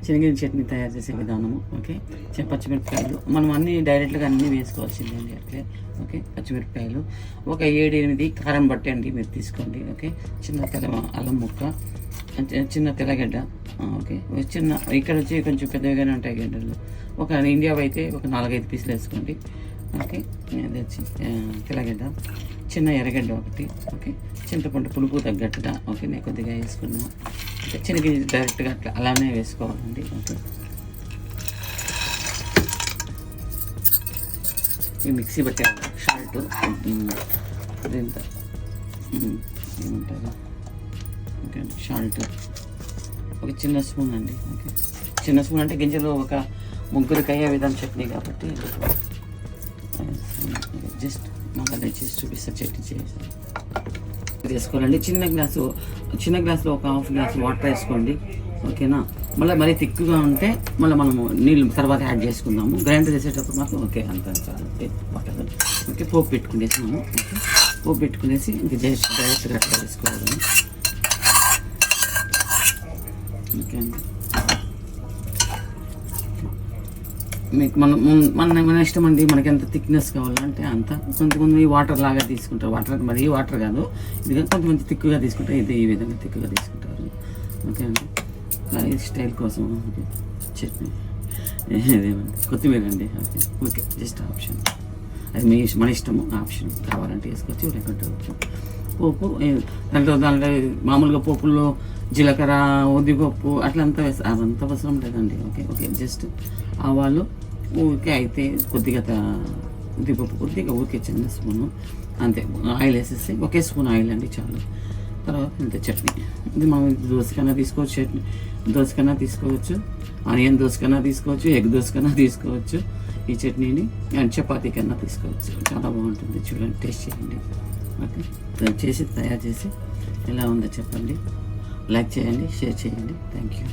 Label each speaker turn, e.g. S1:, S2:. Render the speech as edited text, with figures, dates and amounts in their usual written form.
S1: శనగపిండి చట్నీ తయారు చేసే విధానము. ఓకే, పచ్చిమిరపకాయలు మనం అన్నీ డైరెక్ట్గా అన్నీ వేసుకోవాల్సిందే అండి అట్లే. ఓకే, పచ్చిమిరపకాయలు ఒక 7-8 కారం పట్టండి మీరు తీసుకోండి. ఓకే, చిన్న అల్లం ముక్క, చిన్న తెల్లగడ్డ. ఓకే, చిన్న ఇక్కడ వచ్చి కొంచెం పెద్దగానే ఉంటాయి గడ్డలు. ఒక ఇండియా అయితే ఒక 4-5 పీసులు వేసుకోండి. ఓకే, అది వచ్చి తెల్లగడ్డ, చిన్న ఎర్రగడ్డ ఒకటి. ఓకే, చింతపండు పులుపు తగ్గట్టుగా. ఓకే, నేను కొద్దిగా వేసుకున్నాను. శనగపిండి డైరెక్ట్గా అట్లా అలానే వేసుకోవాలండి. ఓకే, ఈ మిక్సీ పట్టే షాల్ట్ ఎంత ఏమంటారు, ఓకే షాల్ట్ ఒక చిన్న స్పూన్ అండి. ఓకే, చిన్న స్పూన్ అంటే గింజలు ఒక ముగ్గురికి అయ్యే విధానం చట్నీ కాబట్టి జస్ట్ మళ్ళీ చేసి చూపిస్తా చట్నీ చేసి వేసుకోవాలండి. చిన్న గ్లాసులో ఒక హాఫ్ గ్లాస్ వాటర్ వేసుకోండి. ఓకేనా, మళ్ళీ మరీ తిక్కుగా ఉంటే మళ్ళీ మనము నీళ్ళు తర్వాత యాడ్ చేసుకుందాము. గ్రైండర్ చేసేటప్పుడు మాత్రం ఓకే అంత చాలు వాటర్. ఓకే, పోపు పెట్టుకునేసాము. ఓకే, పోపు పెట్టుకునేసి ఇంక జస్ట్ డైరెక్ట్గా అట్లా వేసుకోవాలి. ఓకే అండి, మీకు మన ఇష్టం అండి, మనకి ఎంత థిక్నెస్ కావాలంటే అంత. కొంతమంది వాటర్ లాగా తీసుకుంటారు, వాటర్ మరీ వాటర్ కాదు ఇది, కొంతమంది తిక్కుగా తీసుకుంటారు. ఇది ఈ విధంగా తిక్కుగా తీసుకుంటారు. ఓకే అండి, లైఫ్ స్టైల్ కోసం చట్నీ కొత్తిమీర అండి. ఓకే, ఓకే జస్ట్ ఆప్షన్, అది మన ఇష్టము. ఆప్షన్ కావాలంటే వేసుకోవచ్చు, లేకుంటే పోపు దాంట్లో మామూలుగా పోపుల్లో జీలకర్ర, ఉద్దిపప్పు అట్లంతా వేస్తా, అదంతా అవసరం లేదండి. ఓకే, ఓకే జస్ట్ ఆవాలు ఊరికే అయితే కొద్దిగా ఉద్దిపప్పు కొద్దిగా ఊరికే చిన్న స్పూను అంతే. ఆయిల్ వేసేసి ఒకే స్పూన్ ఆయిల్ అండి చాలు. తర్వాత ఇంత చట్నీ, ఇది మామూలు దోసకన్నా తీసుకోవచ్చు, చట్నీ దోసకన్నా తీసుకోవచ్చు, ఆనియన్ దోసకన్నా తీసుకోవచ్చు, ఎగ్ దోసకన్నా తీసుకోవచ్చు ఈ చట్నీని. అండ్ చపాతీ కన్నా తీసుకోవచ్చు. చాలా బాగుంటుంది, చూడండి టేస్ట్ చేయండి. ఓకే, తయారు చేసి ఎలా ఉందో చెప్పండి, లైక్ చేయండి, షేర్ చేయండి. Thank you.